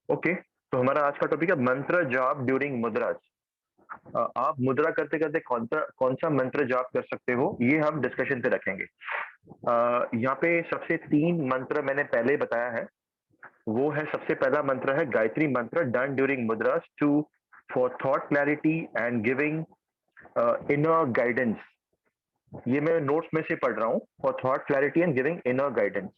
Okay, तो हमारा आज का टॉपिक है मंत्र जाप ड्यूरिंग मुद्रास। आप मुद्रा करते करते कौन सा मंत्र जाप कर सकते हो, ये हम डिस्कशन पे रखेंगे। यहाँ पे सबसे तीन मंत्र मैंने पहले बताया है। वो है, सबसे पहला मंत्र है Gayatri Mantra done during mudras to for thought clarity and giving inner guidance. ये मैं नोट्स में से पढ़ रहा हूँ, for thought clarity and giving inner guidance.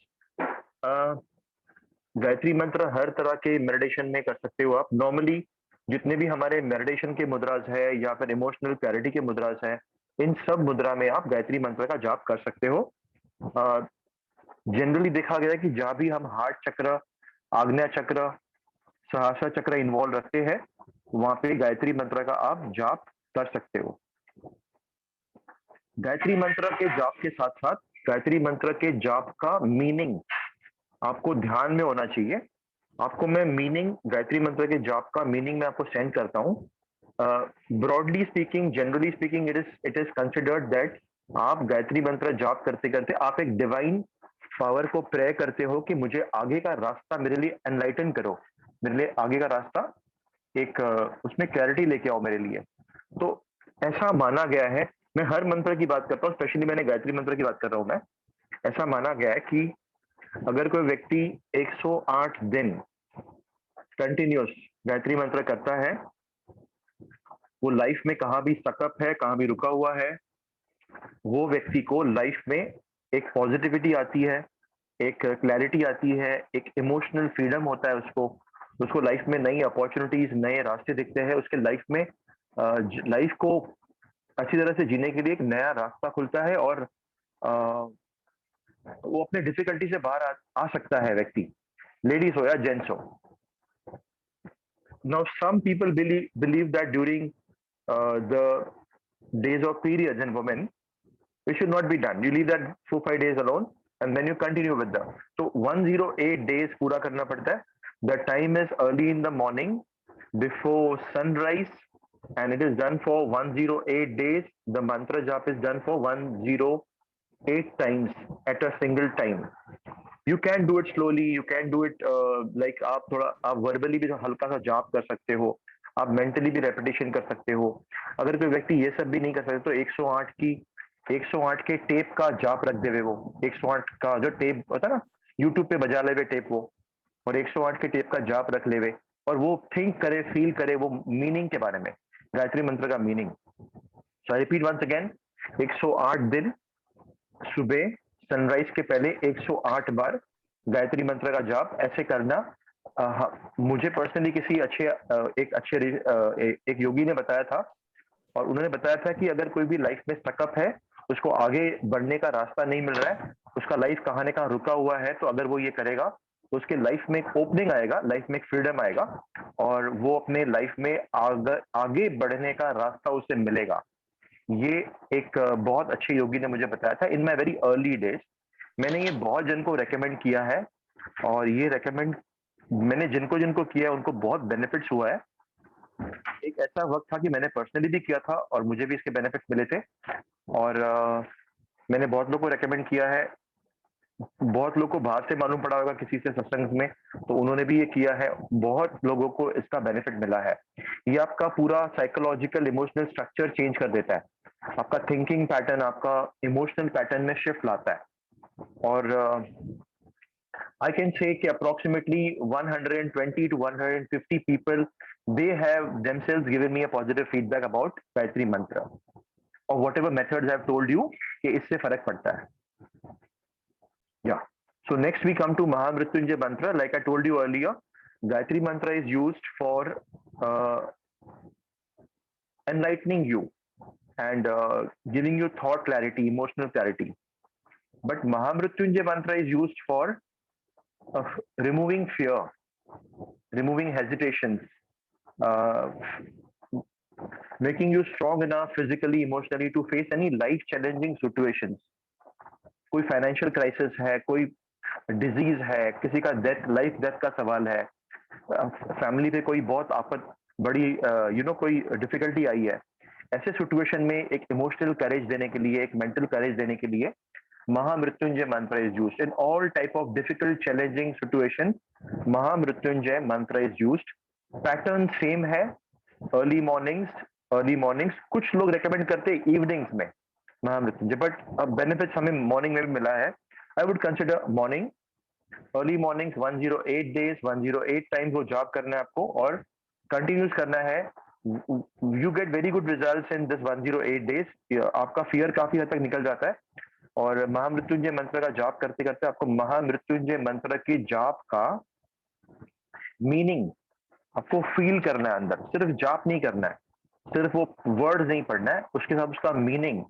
Gayatri Mantra हर तरह के मेडिटेशन में कर सकते हो आप। नॉर्मली जितने भी हमारे मेडिटेशन के मुद्रास है या फिर इमोशनल क्लैरिटी के मुद्रास है, इन सब मुद्रा में आप गायत्री मंत्र का जाप कर सकते हो। जनरली देखा गया है कि जहाँ भी हम हार्ट चक्र, आग्नेय चक्र, सहस्त्र चक्र इन्वॉल्व रखते हैं, वहां पे गायत्री मंत्र का आप जाप कर सकते हो। गायत्री मंत्र के जाप के साथ साथ गायत्री मंत्र के जाप का मीनिंग आपको ध्यान में होना चाहिए। आपको मैं मीनिंग, गायत्री मंत्र के जाप का मीनिंग मैं आपको सेंड करता हूँ। Broadly speaking, generally speaking, it is considered that आप गायत्री मंत्र जाप करते करते आप एक डिवाइन पावर को प्रे करते हो कि मुझे आगे का रास्ता, मेरे लिए एनलाइटन करो, मेरे लिए आगे का रास्ता एक उसमें क्लैरिटी लेके आओ मेरे लिए। तो ऐसा माना गया है, मैं हर मंत्र की बात करता हूँ, स्पेशली मैंने गायत्री मंत्र की बात कर रहा हूँ मैं। ऐसा माना गया है कि अगर कोई व्यक्ति 108 दिन कंटिन्यूस गायत्री मंत्र करता है, वो लाइफ में कहाँ भी सकअप है, कहाँ भी रुका हुआ है, वो व्यक्ति को लाइफ में एक पॉजिटिविटी आती है, एक क्लैरिटी आती है, एक इमोशनल फ्रीडम होता है उसको। उसको लाइफ में नई अपॉर्चुनिटीज, नए रास्ते दिखते हैं उसके लाइफ में। लाइफ को अच्छी तरह से जीने के लिए एक नया रास्ता खुलता है, और वो अपने डिफिकल्टी से बाहर आ सकता है व्यक्ति, लेडीज हो या जेंट्स हो। Now, some people believe that during the days of periods in women, it should not be done. You leave that 4-5 days alone, and then you continue with them. So 108 days पूरा करना पड़ता है. The time is early in the morning before sunrise, and it is done for 108 days. The mantra jap is done for 108 times at a single time. You can do it slowly, you can do it like, आप थोड़ा, आप verbally भी हल्का सा जाप कर सकते हो, आप मेंटली भी रेपिटेशन कर सकते हो। अगर कोई व्यक्ति ये सब भी नहीं कर सकते तो 108 के टेप का जाप रख देवे वो। 108 का जो टेप होता है ना, यूट्यूब पे बजा लेवे टेप वो, और 108 के टेप का जाप रख लेवे, और वो थिंक करे, फील करे वो मीनिंग के बारे में, गायत्री मंत्र का meaning. So I repeat once again, 108 दिन सुबह सनराइज के पहले 108 बार गायत्री मंत्र का जाप ऐसे करना। मुझे पर्सनली किसी एक योगी ने बताया था, और उन्होंने बताया था कि अगर कोई भी लाइफ में स्टकअप है, उसको आगे बढ़ने का रास्ता नहीं मिल रहा है, उसका लाइफ कहाँ न कहाँ रुका हुआ है, तो अगर वो ये करेगा तो उसके लाइफ में एक ओपनिंग आएगा, लाइफ में एक फ्रीडम आएगा, और वो अपने लाइफ में आगे बढ़ने का रास्ता उसे मिलेगा। ये एक बहुत अच्छे योगी ने मुझे बताया था इन माई वेरी अर्ली डेज। मैंने ये बहुत जन को रेकमेंड किया है, और ये रेकमेंड मैंने जिनको जिनको किया है उनको बहुत बेनिफिट्स हुआ है। एक ऐसा वक्त था कि मैंने पर्सनली भी किया था और मुझे भी इसके बेनिफिट्स मिले थे, और मैंने बहुत लोगों को रेकमेंड किया है। बहुत लोग को बाहर से मालूम पड़ा होगा किसी से सत्संग में, तो उन्होंने भी ये किया है, बहुत लोगों को इसका बेनिफिट मिला है। ये आपका पूरा साइकोलॉजिकल इमोशनल स्ट्रक्चर चेंज कर देता है, आपका थिंकिंग पैटर्न, आपका इमोशनल पैटर्न में शिफ्ट लाता है। और I can say कि approximately 120 to 150 people, they have themselves given me a positive feedback about Gayatri Mantra, or whatever methods I've told you, कि इससे फर्क पड़ता है। Yeah. So next we come to Mahamrityunjay Mantra. Like I told you earlier, Gayatri Mantra is used for enlightening you and giving you thought clarity, emotional clarity. But Mahamrityunjay Mantra is used for removing fear, removing hesitations, uh, making you strong enough physically, emotionally to face any life challenging situations. कोई financial crisis है, कोई disease है, किसी का death, life death का सवाल है, family पे कोई बहुत आफत, बड़ी कोई डिफिकल्टी आई है, ऐसे सिचुएशन में एक इमोशनल करेज देने के लिए, एक मेंटल करेज देने के लिए Mahamrityunjaya mantra is used in all type of difficult challenging situation. Mahamrityunjaya mantra is used. Pattern same है, अर्ली मॉर्निंग्स कुछ लोग रेकमेंड करते हैं इवनिंग्स में महामृत्युंजय, बट अब बेनिफिट्स हमें मॉर्निंग में भी मिला है। I would consider morning, early mornings 108 days 108 times वो जॉब करना है आपको और कंटिन्यूस करना है। You get very good results in this 108 days. आपका फियर काफी हद तक निकल जाता है और महामृत्युंजय मंत्र का जाप करते करते आपको महामृत्युंजय मंत्र की जाप का मीनिंग आपको फील करना है अंदर। सिर्फ जाप नहीं करना है, सिर्फ वो वर्ड्स नहीं पढ़ना है, उसके साथ उसका मीनिंग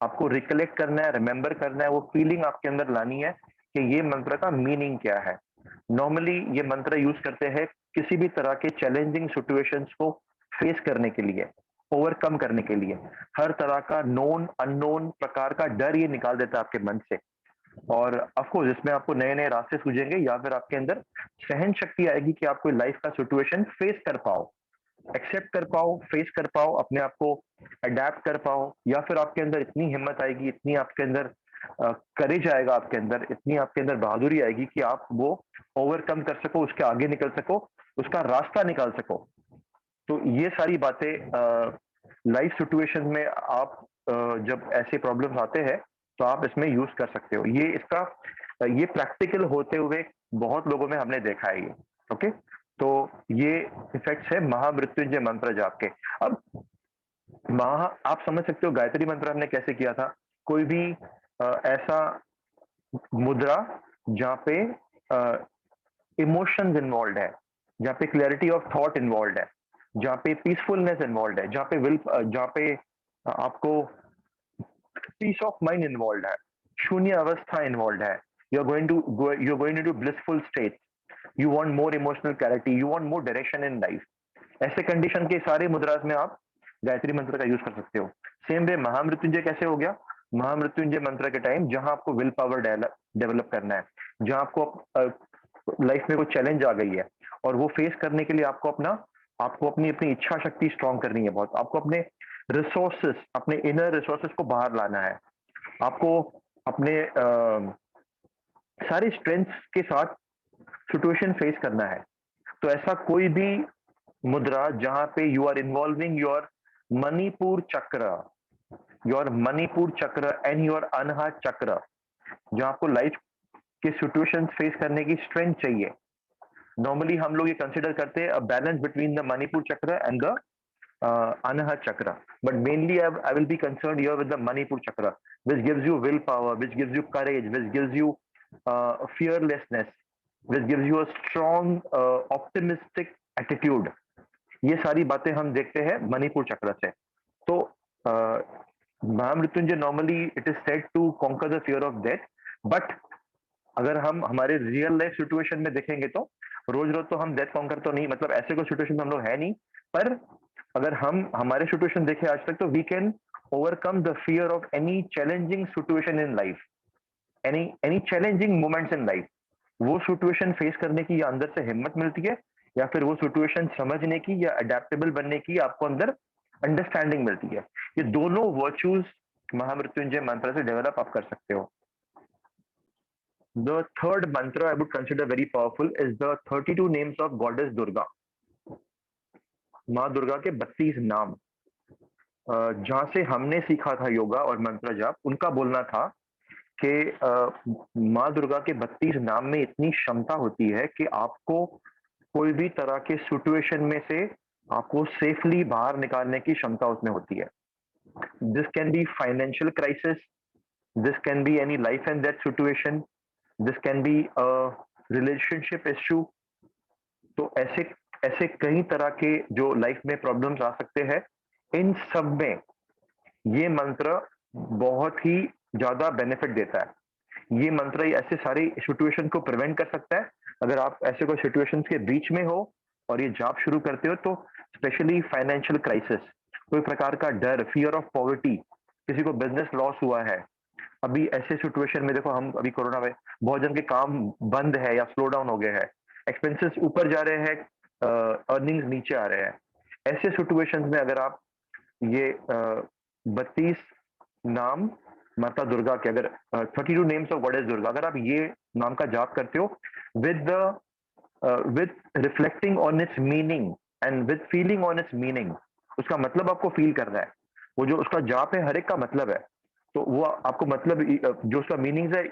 आपको रिकलेक्ट करना है, रिमेंबर करना है, वो फीलिंग आपके अंदर लानी है कि ये मंत्र का मीनिंग क्या है। नॉर्मली ये मंत्र यूज करते हैं किसी भी तरह के चैलेंजिंग सिचुएशंस को फेस करने के लिए, ओवरकम करने के लिए। हर तरह का नोन अननोन प्रकार का डर ये निकाल देता है आपके मन से, और ऑफकोर्स इसमें आपको नए नए रास्ते सूझेंगे या फिर आपके अंदर सहन शक्ति आएगी कि आप कोई लाइफ का सिचुएशन फेस कर पाओ, एक्सेप्ट कर पाओ, फेस कर पाओ, अपने आप को अडेप्ट कर पाओ, या फिर आपके अंदर इतनी हिम्मत आएगी, इतनी आपके अंदर करेज आएगा, आपके अंदर इतनी आपके अंदर बहादुरी आएगी कि आप वो ओवरकम कर सको, उसके आगे निकल सको, उसका रास्ता निकाल सको। तो ये सारी बातें लाइफ सिचुएशन में आप जब ऐसे प्रॉब्लम्स आते हैं तो आप इसमें यूज कर सकते हो। ये प्रैक्टिकल होते हुए बहुत लोगों में हमने देखा है ये। ओके, तो ये इफेक्ट्स है महामृत्युंजय मंत्र जाप के। अब आप समझ सकते हो गायत्री मंत्र हमने कैसे किया था। कोई भी ऐसा मुद्रा जहाँ पे इमोशंस इन्वॉल्व है, जहाँ पे क्लैरिटी ऑफ थॉट इन्वॉल्व है, जहाँ पे पीसफुलनेस इन्वॉल्व है, जहाँ पे आपको पीस ऑफ माइंड इन्वॉल्व है, शून्य अवस्था इन्वॉल्व है, you are going to blissful state, you want more emotional clarity, you want more direction in life. ऐसे कंडीशन के सारे मुद्रास में आप गायत्री मंत्र का यूज कर सकते हो। सेम वे महामृत्युंजय कैसे हो गया, महामृत्युंजय मंत्र के टाइम जहां आपको विल पावर डेवलप करना है, जहां आपको लाइफ में कोई चैलेंज आ गई है और वो फेस करने के लिए आपको अपनी अपनी इच्छा शक्ति स्ट्रांग करनी है बहुत, आपको अपने रिसोर्सेस, अपने इनर रिसोर्सेस को बाहर लाना है, आपको अपने सारी स्ट्रेंथ्स के साथ सिचुएशन फेस करना है। तो ऐसा कोई भी मुद्रा जहां पे you are involving your Manipur chakra and your Anahat चक्र, जहां आपको लाइफ के सिचुएशन फेस करने की स्ट्रेंथ चाहिए। नॉर्मली हम लोग ये कंसिडर करते हैं balance between the Manipur chakra and the Anahat chakra. But mainly I will be concerned here with the Manipur chakra, which gives you willpower, which gives you courage, which gives you fearlessness, which gives you a strong optimistic attitude. ये सारी बातें हम देखते हैं मणिपुर चक्र से। तो Mahamrityunjaya normally it is said to conquer the fear of death, but अगर हम हमारे रियल लाइफ सिचुएशन में देखेंगे तो रोज रोज तो हम डेथ कॉन्कर तो नहीं, मतलब ऐसे कोई सिचुएशन हम लोग है नहीं, पर अगर हम हमारे सिचुएशन देखें आज तक तो we can overcome the fear of any challenging situation in life, any challenging moments in life. वो सिचुएशन फेस करने की या अंदर से हिम्मत मिलती है, या फिर वो सिचुएशन समझने की या अडेप्टेबल बनने की आपको अंदर अंडरस्टैंडिंग मिलती है। ये दोनों वर्च्यूज महामृत्युंजय मंत्र से डेवलप आप कर सकते हो। The third mantra I would consider very powerful is the 32 names of goddess Durga. माँ दुर्गा के 32 नाम, जहां से हमने सीखा था योगा और मंत्र जाप, उनका बोलना था कि माँ दुर्गा के 32 नाम में इतनी क्षमता होती है कि आपको कोई भी तरह के सिचुएशन में से आपको सेफली बाहर निकालने की क्षमता उसमें होती है। This can be financial crisis, this can be any life and death situation, this can be relationship issue. तो ऐसे ऐसे कई तरह के जो लाइफ में प्रॉब्लम्स आ सकते हैं, इन सब में ये मंत्र बहुत ही ज्यादा बेनिफिट देता है। ये मंत्र ऐसे सारी सिचुएशन को प्रिवेंट कर सकता है। अगर आप ऐसे कोई सिचुएशंस के बीच में हो और ये जाप शुरू करते हो, तो स्पेशली फाइनेंशियल क्राइसिस, कोई प्रकार का डर, फियर ऑफ पॉवर्टी, किसी को बिजनेस लॉस हुआ है, अभी ऐसे सिचुएशन में देखो, हम अभी कोरोना में बहुत जन के काम बंद है या स्लो डाउन हो गए हैं, एक्सपेंसेस ऊपर जा रहे हैं, अर्निंग्स नीचे आ रहे हैं। ऐसे सिचुएशंस में अगर आप ये 32 नाम माता दुर्गा के, अगर 32 नेम्स ऑफ गॉडेस दुर्गा, अगर आप ये नाम का जाप करते हो with the with reflecting on it's meaning and with feeling on it's meaning, उसका मतलब आपको फील करना है। वो जो उसका जाप है हर एक का मतलब है, तो वो आपको मतलब जो उसका मीनिंग है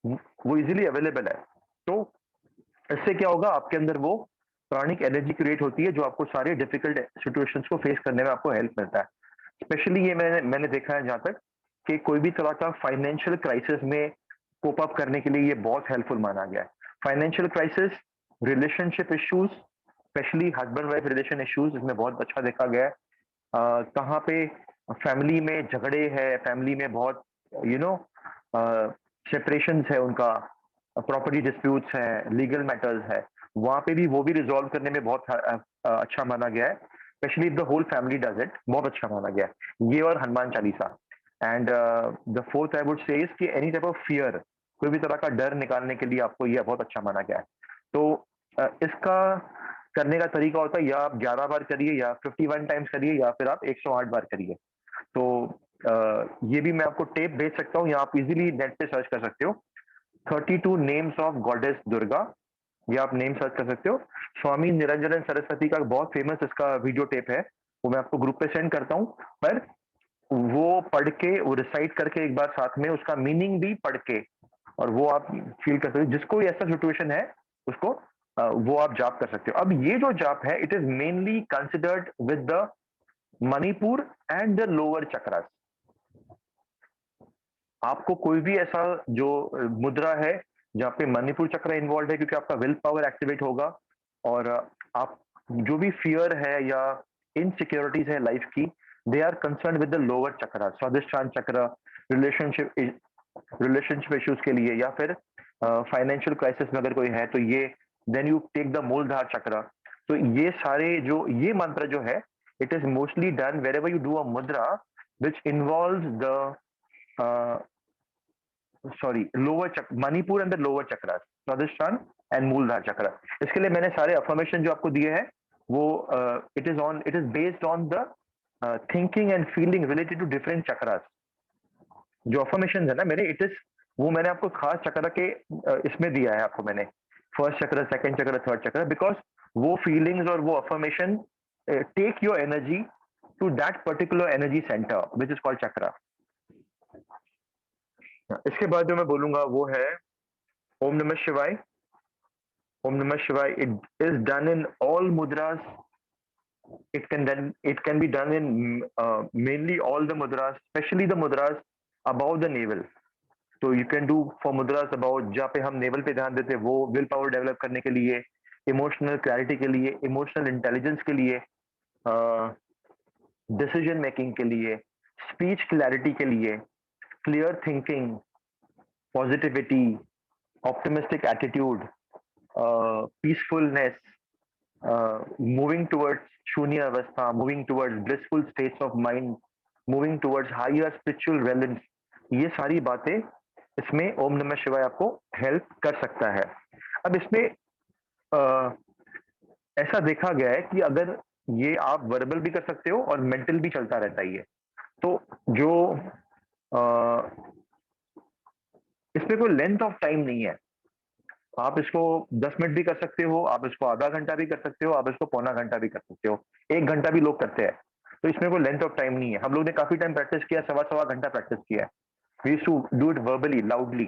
वो इजीली अवेलेबल है। तो इससे क्या होगा, आपके अंदर वो प्राणिक एनर्जी क्रिएट होती है जो आपको सारे डिफिकल्ट सिचुएशंस को फेस करने में आपको हेल्प मिलता है। स्पेशली ये मैंने मैंने देखा है जहां तक कि कोई भी तरह का फाइनेंशियल क्राइसिस में कोप अप करने के लिए ये बहुत हेल्पफुल माना गया है। Financial crisis, relationship issues, specially husband wife relation issues, इसमें बहुत अच्छा देखा गया है। कहाँ पे फैमिली में झगड़े है, फैमिली में बहुत यू नो सेपरेशन है उनका, प्रॉपर्टी डिस्प्यूट्स है, लीगल मैटर्स है, वहां पे भी वो भी रिजॉल्व करने में बहुत अच्छा माना गया है। Specially the whole family does it, बहुत अच्छा माना गया है ये और Hanuman Chalisa. And the fourth I would say is कि एनी टाइप ऑफ फियर, कोई भी तरह का डर निकालने के लिए आपको ये बहुत अच्छा माना गया है। तो इसका करने का तरीका होता है, या आप 11 बार करिए, या 51 टाइम्स करिए, या फिर आप 108 बार करिए। तो ये भी मैं आपको टेप भेज सकता हूँ, या आप इजीली नेट पे सर्च कर सकते हो, 32 नेम्स ऑफ गॉडेस दुर्गा, ये आप नेम सर्च कर सकते हो। स्वामी निरंजन सरस्वती का बहुत फेमस इसका वीडियो टेप है, वो मैं आपको ग्रुप पे सेंड करता हूँ। पर वो पढ़ के, वो रिसाइट करके एक बार साथ में उसका मीनिंग भी पढ़ के, और वो आप फील कर सकते हो, जिसको ऐसा सिचुएशन है उसको वो आप जाप कर सकते हो। अब ये जो जाप है, it is mainly considered with the Manipur and the lower chakras. आपको कोई भी ऐसा जो मुद्रा है जहाँ पे मणिपुर चक्र इन्वॉल्व है, क्योंकि आपका विल पावर एक्टिवेट होगा, और आप जो भी फियर है या इनसिक्योरिटीज है लाइफ की, they are concern with the lower chakra, Svadhisthana चक्र, रिलेशनशिप रिलेशनशिप इश्यूज के लिए, या फिर फाइनेंशियल क्राइसिस में अगर कोई है तो ये, then you take the Muladhara chakra. तो ये सारे जो ये मंत्र जो है, it is mostly done wherever you do a mudra which involve the sorry lower chakra, Manipur and the lower chakra, Swadhisthana and मूलधार चक्र। इसके लिए मैंने सारे अफर्मेशन जो आपको दिए हैं वो it is based on the thinking and feeling related to different chakras. जो अफर्मेशन है ना मेरे, इट इज वो मैंने आपको खास चक्र के इसमें दिया है आपको मैंने, फर्स्ट चक्र, सेकंड चक्र, थर्ड चक्र, बिकॉज वो फीलिंग्स और वो affirmation take your energy to that particular energy centre which is called chakra. इसके बाद जो मैं बोलूंगा वो है ओम नमः शिवाय। ओम नमः शिवाय, it is done in all mudras. It can be done in mainly all the mudras, especially the mudras above the navel. तो you can do for मुद्रास about, जहाँ पे हम नेवल पे ध्यान देते हैं, वो विल पावर डेवलप करने के लिए, इमोशनल क्लैरिटी के लिए, इमोशनल इंटेलिजेंस के लिए, डिसीजन मेकिंग के लिए, स्पीच क्लैरिटी के लिए, clear thinking, positivity, optimistic attitude, peacefulness, moving towards shunya avastha, moving towards blissful states of mind, moving towards higher spiritual realms, ये सारी बातें इसमें ओम नमः शिवाय आपको हेल्प कर सकता है। अब इसमें ऐसा देखा गया है कि अगर ये आप वर्बल भी कर सकते हो और मेंटल भी चलता रहता है ये, तो जो इसमें कोई लेंथ ऑफ टाइम नहीं है। आप इसको 10 मिनट भी कर सकते हो, आप इसको आधा घंटा भी कर सकते हो, आप इसको पौना घंटा भी कर सकते हो, 1 घंटा भी लोग करते हैं। तो इसमें कोई लेंथ ऑफ टाइम नहीं है। हम लोग ने काफी टाइम प्रैक्टिस किया, सवा सवा घंटा प्रैक्टिस किया है। We used to do it verbally loudly,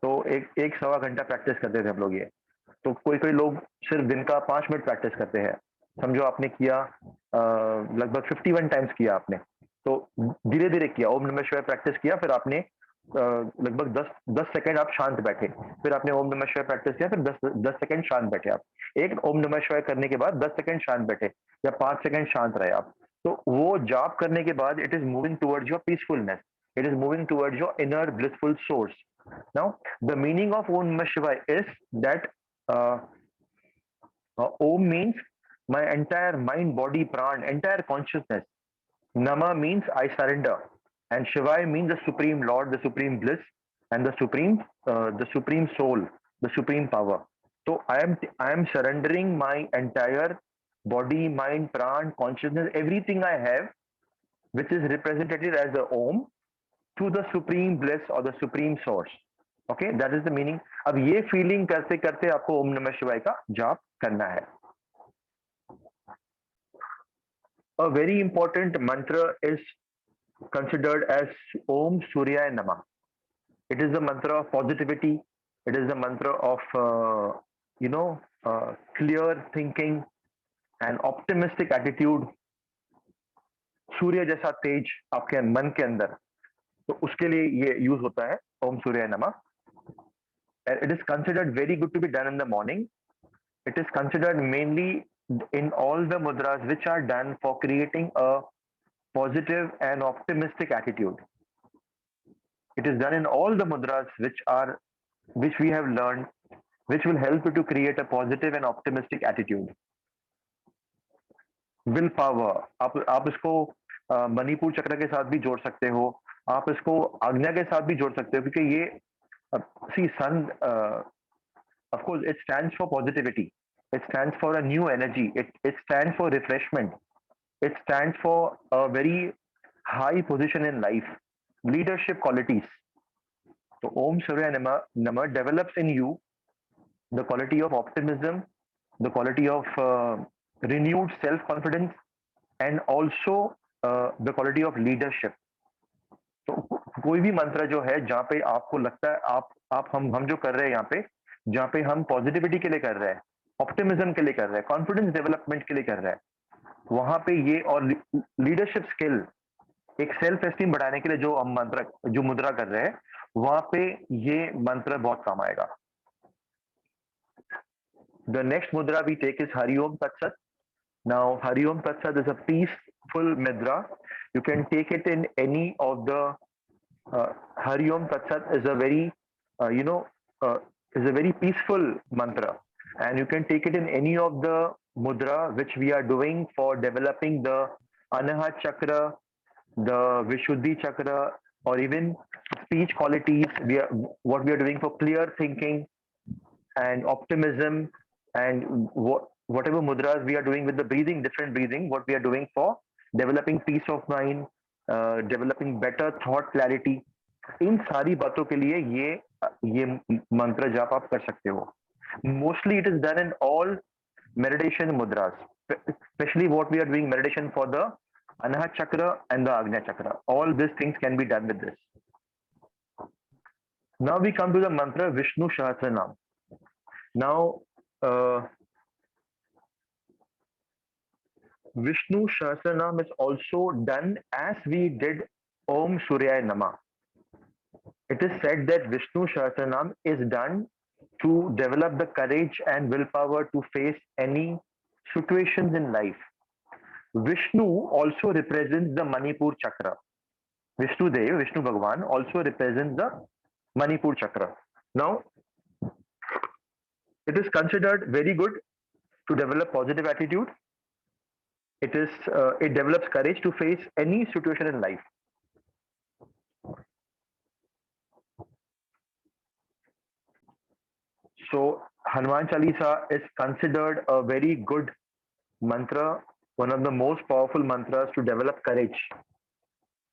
तो एक सवा घंटा प्रैक्टिस करते थे हम लोग ये। तो कोई कोई लोग सिर्फ दिन का 5 मिनट प्रैक्टिस करते हैं। समझो आपने किया लगभग 51 टाइम्स किया आपने, तो धीरे धीरे किया, ओम नमः शिवाय प्रैक्टिस किया, फिर आपने लगभग 10 सेकंड आप शांत बैठे, फिर आपने ओम नमः शिवाय प्रैक्टिस किया, फिर 10 सेकंड शांत बैठे आप। एक ओम नमः शिवाय करने के बाद 10 सेकंड शांत बैठे, या 5 सेकंड शांत रहे आप। तो वो जाप करने के बाद it is moving towards your peacefulness, it is moving towards your inner blissful source. Now the meaning of Om Namah Shivaya is that Om means my entire mind, body, pran, entire consciousness. Nama means I surrender, and Shivaya means the supreme Lord, the supreme bliss, and the supreme soul, the supreme power. So I am surrendering my entire body, mind, pran, consciousness, everything I have, which is represented as the Om, to the supreme bliss or the supreme source. Okay, that is the meaning. अब ये feeling करते करते आपको ओम नमः शिवाय का जाप करना है। अ वेरी इंपॉर्टेंट मंत्र is considered as Om Suryaya Namah. It is the mantra of positivity. It is the mantra of you know clear thinking and optimistic attitude. सूर्य जैसा तेज आपके मन के अंदर, तो उसके लिए ये यूज होता है ओम सूर्य नमः। It is considered very good to be done in the morning. It is considered mainly in all the mudras which are done for creating a positive and optimistic attitude. It is done in all the mudras which we have learned, which will help you to create a positive and optimistic attitude. Will power, आप इसको मणिपुर चक्र के साथ भी जोड़ सकते हो, आप इसको आज्ञा के साथ भी जोड़ सकते हो, क्योंकि ये सी सन of course it stands for positivity, it stands for a new energy, it stands for refreshment, it stands for a very high position in life, leadership qualities. So Om Surya Namah develops in you the quality of optimism, the quality of renewed self-confidence, and also the quality of leadership. तो कोई भी मंत्र जो है जहाँ पे आपको लगता है आप हम जो कर रहे हैं यहाँ पे, जहाँ पे हम पॉजिटिविटी के लिए कर रहे हैं, ऑप्टिमिज्म के लिए कर रहे हैं, कॉन्फिडेंस डेवलपमेंट के लिए कर रहे हैं, वहां पे ये और लीडरशिप स्किल, एक सेल्फ एस्टीम बढ़ाने के लिए जो हम मंत्र जो मुद्रा कर रहे हैं, वहां पे ये मंत्र बहुत काम आएगा। The next mudra we take is Hari Om Tat Sat. Now, Hari Om Tat Sat is a peaceful mudra. You can take it in any of the Hari Om Tat Sat is a very you know is a very peaceful mantra, and you can take it in any of the mudra which we are doing for developing the Anahat Chakra, the Vishuddhi Chakra, or even speech qualities. What we are doing for clear thinking and optimism, and whatever mudras we are doing with the breathing, different breathing, what we are doing for developing peace of mind, developing better thought clarity, इन सारी बातों के लिए ये मंत्र जाप आप कर सकते हो। Mostly it is done in all meditation mudras, especially what we are doing meditation for the Anahat Chakra and the Agnya Chakra. All these things can be done with this. Now we come to the mantra Vishnu Sahasranam. Now, Vishnu Sahasranam is also done as we did Om Suryaya Namah. It is said that Vishnu Sahasranam is done to develop the courage and willpower to face any situations in life. Vishnu also represents the Manipur Chakra. Vishnu Dev, Vishnu Bhagwan also represents the Manipur Chakra. Now, it is considered very good to develop positive attitude. It develops courage to face any situation in life. So Hanuman Chalisa is considered a very good mantra, one of the most powerful mantras to develop courage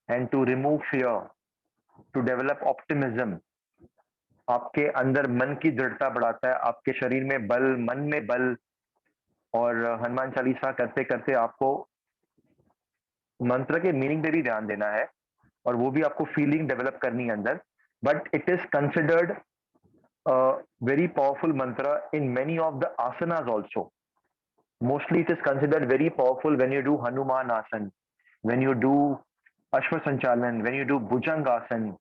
and to remove fear, to develop optimism. आपके अंदर मन की दृढ़ता बढ़ाता है, आपके शरीर में बल, मन में बल, और हनुमान चालीसा करते करते आपको मंत्र के मीनिंग पे भी ध्यान देना है, और वो भी आपको फीलिंग डेवलप करनी है अंदर। But it is considered very powerful mantra in many of the asanas also. Mostly it is considered very powerful when you do Hanuman Asan, when you do Ashwa Sanchalan, when you do Bhujang Asan,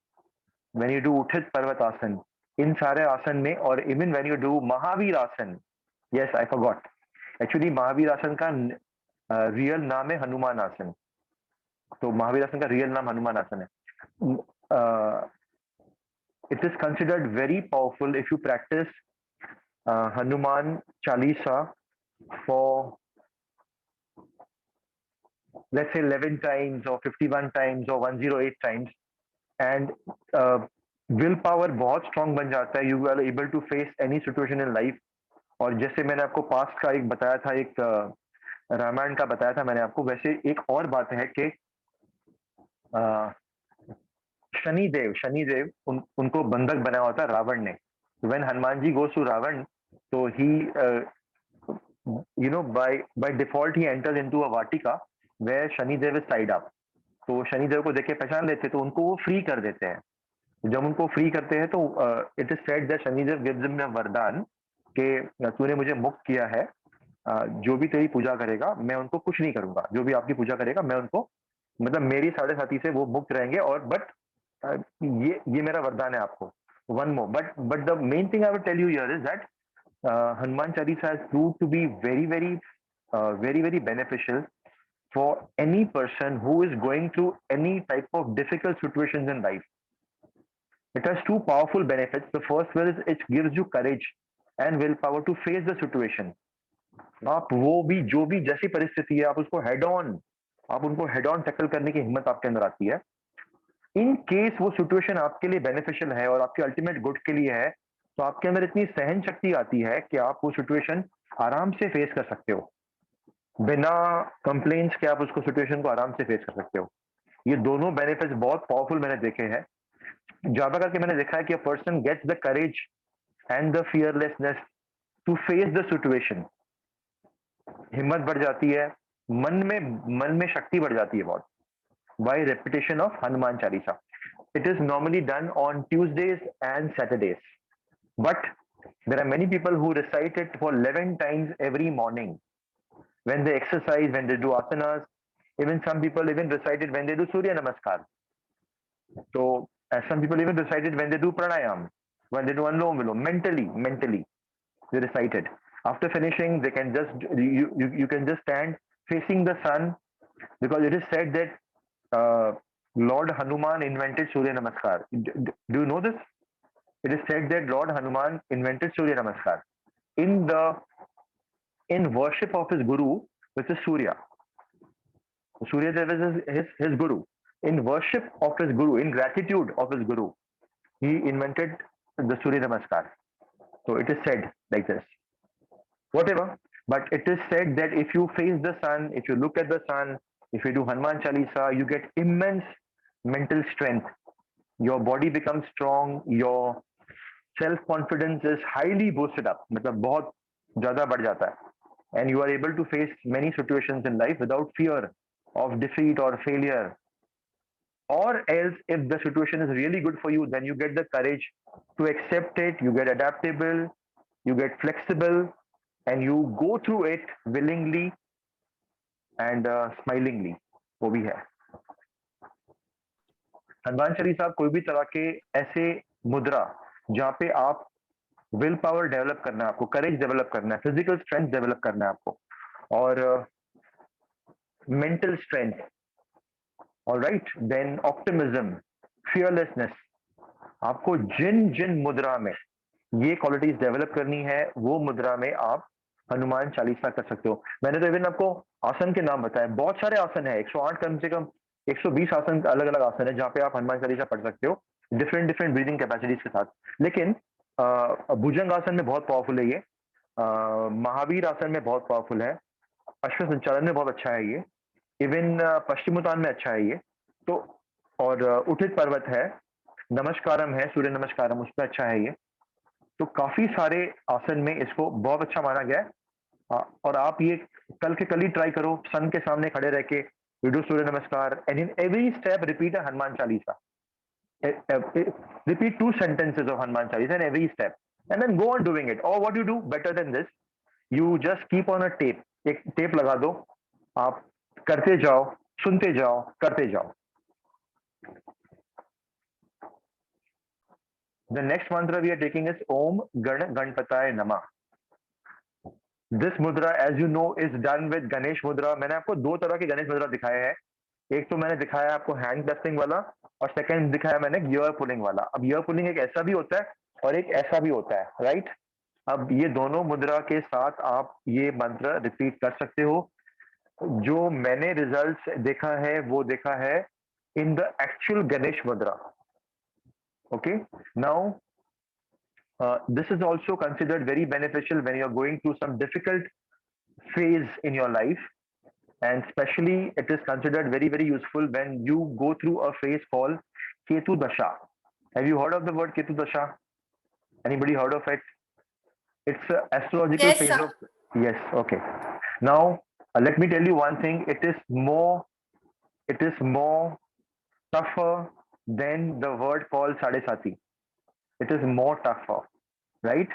when you do Uthit Parvat Asan. इन सारे आसन में, और even when you do Mahavir आसन, yes I forgot, actually Mahavir आसन का real नाम है हनुमान आसन, तो महावीर आसन का रियल नाम हनुमान आसन है। It is considered very powerful if you practice Hanuman Chalisa for, let's say 11 times or 51 times or 108 times, and willpower बहुत strong बन जाता है, you are able to face any situation in life. और जैसे मैंने आपको पास्ट का एक बताया था, एक रामायण का बताया था मैंने आपको, वैसे एक और बात है कि शनिदेव उनको बंधक बनाया होता है रावण ने. When Hanumanji goes to Ravan, so he, by default he enters into a Vatika where Shanidev is tied up. तो शनिदेव को देख के पहचान लेते, तो उनको वो फ्री कर देते हैं. जब उनको फ्री करते हैं तो it is said that Shanidev gives him वरदान कि तूने मुझे मुक्त किया है, जो भी तेरी पूजा करेगा मैं उनको कुछ नहीं करूंगा, जो भी आपकी पूजा करेगा मैं उनको, मतलब मेरी साढ़े साथी से वो मुक्त रहेंगे. और बट ये मेरा वरदान है आपको. One more, but the main thing I will tell you here is that Hanuman Chalisa has proved to be very very very very beneficial for any person who is going through any type of difficult situations in life. It has two powerful benefits. The first one is it gives you courage and willpower to face the situation. आप वो भी जो भी जैसी परिस्थिति है आप उसको हेड ऑन, आप उनको हेड ऑन टैकल करने की हिम्मत आपके अंदर आती है. इन केस वो सिचुएशन आपके लिए बेनिफिशियल है और आपके अल्टीमेट गुड के लिए है, तो आपके अंदर इतनी सहन शक्ति आती है कि आप वो सिचुएशन आराम से फेस कर सकते हो, बिना कंप्लेंट्स के आप उसको सिचुएशन को आराम से फेस कर सकते हो. ये दोनों बेनिफिट्स बहुत पावरफुल मैंने देखे हैं. ज्यादा करके मैंने देखा है कि a person gets the courage and the fearlessness to face the situation. हिम्मत बढ़ जाती है, मन में शक्ति बढ़ जाती है बहुत, by repetition of Hanuman Chalisa. It is normally done on Tuesdays and Saturdays, but there are many people who recite it for 11 times every morning when they exercise, when they do asanas. Even some people even recite it when they do surya namaskar. So some people even recite it when they do pranayam, when they do anulom vilom, mentally they recite it. After finishing, they can just you can just stand facing the sun, because it is said that Lord Hanuman invented surya namaskar. Do you know this? It is said that Lord Hanuman invented surya namaskar in worship of his guru, which is Surya. Surya Dev is his guru. In worship of his guru, in gratitude of his guru, he invented the Surya Namaskar. So it is said like this. Whatever, but it is said that if you face the sun, if you look at the sun, if you do Hanuman Chalisa, you get immense mental strength. Your body becomes strong. Your self-confidence is highly boosted up. मतलब बहुत ज़्यादा बढ़ जाता है. And you are able to face many situations in life without fear of defeat or failure. Or else, if the situation is really good for you, then you get the courage to accept it, you get adaptable, you get flexible, and you go through it willingly and smilingly. वो भी है. हनुमान चालीसा कोई भी तरह के ऐसे मुद्रा जहाँ पे आप विल पावर डेवलप करना है, आपको करेज डेवलप करना है, फिजिकल स्ट्रेंथ डेवलप करना है आपको, और mental strength, alright, then optimism, fearlessness. आपको जिन जिन मुद्रा में ये क्वालिटीज डेवलप करनी है, वो मुद्रा में आप हनुमान चालीसा कर सकते हो. मैंने तो इवन आपको आसन के नाम बताए. बहुत सारे आसन है, 108 कम से कम 120 आसन, अलग अलग आसन है जहाँ पे आप हनुमान चालीसा पढ़ सकते हो, डिफरेंट ब्रीदिंग कैपेसिटीज के साथ. लेकिन भुजंग आसन में बहुत पावरफुल है ये, महावीर आसन में बहुत पावरफुल है, अश्व संचालन में बहुत अच्छा है ये, इवन पश्चिमोत्तान में अच्छा है ये. तो और उठित पर्वत है, नमस्कारम है, सूर्य नमस्कारम, उसमें अच्छा है ये. तो काफी सारे आसन में इसको बहुत अच्छा माना गया है. और आप ये कल के कल ही ट्राई करो, सन के सामने खड़े रह के यू डू सूर्य नमस्कार, and in every step repeat a Hanuman Chalisa. Repeat 2 sentences of Hanuman Chalisa in every step, and then go on doing it. Or what you do better than this, you just keep on a tape. एक tape लगा दो, आप करते जाओ, सुनते जाओ, करते जाओ. The next mantra we are taking is Om Gan Ganpataye Namah. This mudra, as you know, is done with Ganesh mudra. मैंने आपको दो तरह के गणेश मुद्रा दिखाए हैं. एक तो मैंने दिखाया आपको हैंड क्लैपिंग वाला, और सेकंड दिखाया मैंने ईयर पुलिंग वाला. अब ईयर पुलिंग एक ऐसा भी होता है और एक ऐसा भी होता है, राइट. अब ये दोनों मुद्रा के साथ आप ये मंत्र रिपीट कर सकते हो. जो मैंने रिजल्ट्स देखा है वो देखा है इन द एक्चुअल गणेश मुद्रा. Okay, now this is also considered very beneficial when you are going through some difficult phase in your life, and especially it is considered very very useful when you go through a phase called Ketu Dasha. Have you heard of the word Ketu Dasha? Anybody heard of it? It's an astrological Yes, phase sir. of. Yes, okay. Now, let me tell you one thing. It is more tougher than the word called Sadesati. It is more tougher, right?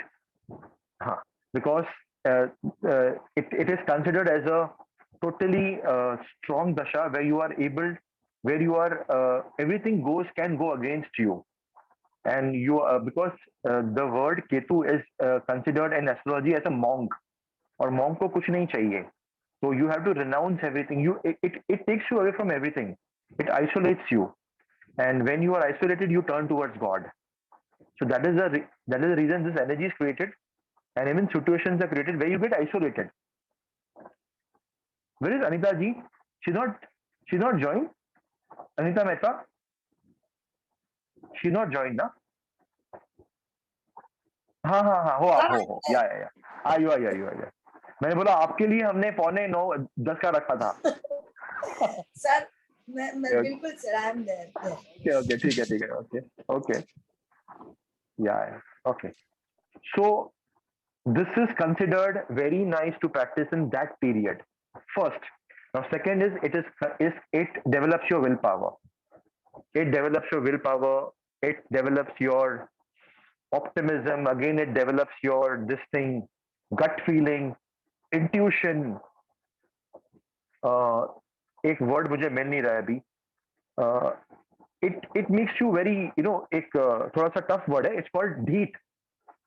Huh. Because it is considered as a totally strong dasha where you are able, where you are, everything can go against you. And you because the word Ketu is considered in astrology as a monk, or monk को कुछ नहीं चाहिए. So you have to renounce everything. It takes you away from everything. It isolates you. And when you are isolated, you turn towards God. So that is the reason this energy is created, and even situations are created where you get isolated. Where is Anita ji? She's not joined. Anita Mehta. She's not joined, ना? हाँ हो या आयु मैंने बोला आपके लिए हमने 8:45-10 का रखा था. सर मैं बिल्कुल sir I am there. Okay ठीक है ओके या okay. So this is considered very nice to practice in that period. First. Now second is it develops your willpower. It develops your willpower. It develops your optimism. Again, it develops your this thing, gut feeling, intuition. एक word मुझे मिल नहीं रहा है अभी. It makes you very, एक थोड़ा सा tough word है. It's called dheet.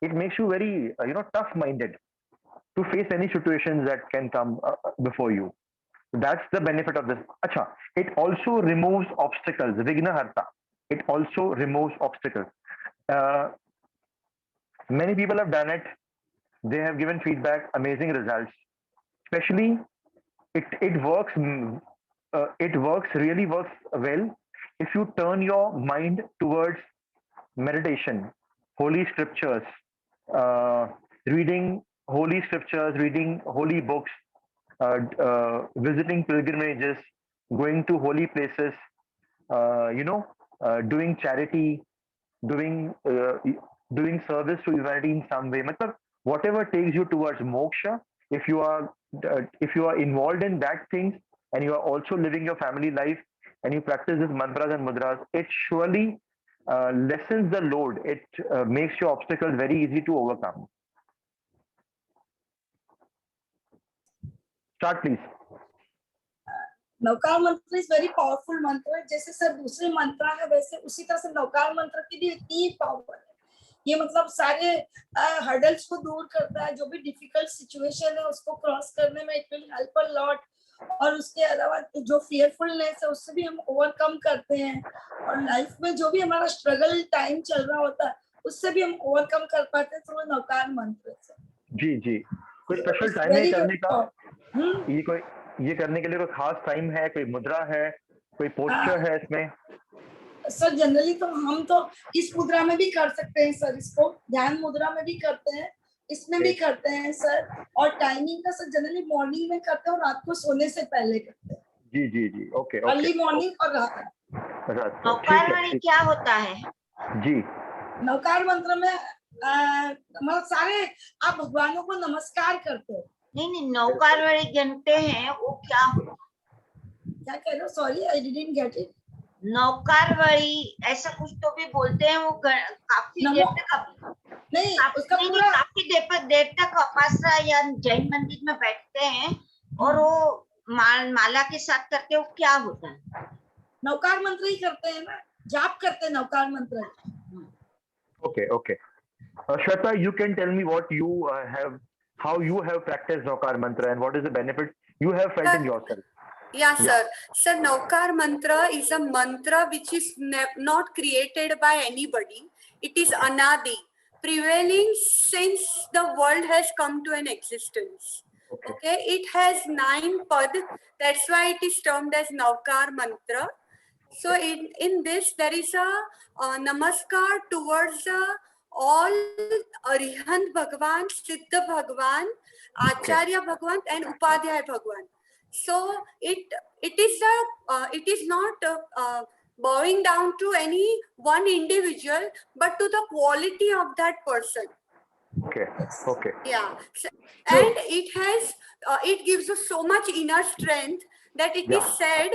It makes you very tough minded to face any situations that can come before you. That's the benefit of this. Acha, it also removes obstacles. Vigna harta. It also removes obstacles. Many people have done it. They have given feedback, amazing results. Especially, it works. Really works well if you turn your mind towards meditation, holy scriptures, reading holy scriptures, reading holy books, visiting pilgrimages, going to holy places, doing charity, doing service to humanity in some way. Matlab, whatever takes you towards moksha, if you are involved in that things, and you are also living your family life, and you practice this mantras and mudras, it surely lessens the load. It makes your obstacles very easy to overcome. Start, please. Navkar मंत्र is very powerful मंत्र. जैसे sir दूसरे मंत्र है वैसे उसी तरह से नवकार मंत्र की भी इतनी पावर है. ये मतलब सारे हर्डल्स को दूर करता है. जो भी डिफिकल्ट सिचुएशन है उसको क्रॉस करने में it will help a lot. और उसके अलावा जो फियरफुलनेस है उससे भी हम ओवरकम करते हैं. और लाइफ में जो भी हमारा स्ट्रगल टाइम चल रहा होता है उससे भी हम ओवरकम कर पाते हैं थ्रू नवकार मंत्र से. जी कोई स्पेशल टाइम है करने का? ये करने के लिए कोई खास टाइम है, कोई मुद्रा है, कोई पोस्चर है इसमें? सर जनरली तो हम तो इस मुद्रा में भी कर सकते हैं सर. इसको ध्यान मुद्रा में भी करते हैं, इसमें भी करते हैं सर. और टाइमिंग का सर जनरली मॉर्निंग में करते हैं और रात को सोने से पहले करते हैं. जी ओके. अर्ली मॉर्निंग और रात. नवकार वाणी क्या होता है जी? नवकार मंत्र में मतलब सारे आप भगवानों को नमस्कार करते हो. नहीं नवकार वाली घंटे हैं वो क्या होता है? क्या कह रहे हो? Sorry I didn't get it. Navkar वाली ऐसा कुछ तो भी बोलते हैं. वो काफी देर तक नहीं उसका पूरा काफी देर तक अपासरा या जैन मंदिर में बैठते हैं और वो माला के साथ करते हैं. वो क्या होता है? नवकार मंत्र ही करते हैं ना, जाप करते हैं नवकार मंत्र. Okay. Shweta, you can tell me what you how you have practiced Navkar mantra and what is the benefit you have felt in yourself. Yeah, sir. Sir, Navkar mantra is a mantra which is not created by anybody. It is anadi, prevailing since the world has come to an existence. Okay. It has 9 pad. That's why it is termed as Navkar mantra. So in this there is a namaskar towards all Arihant Bhagwan, Siddha Bhagwan, Acharya Bhagwan and Upadhyay Bhagwan. So it is not bowing down to any one individual, but to the quality of that person. Okay. Okay. Yeah. And it has, it gives you so much inner strength that it is said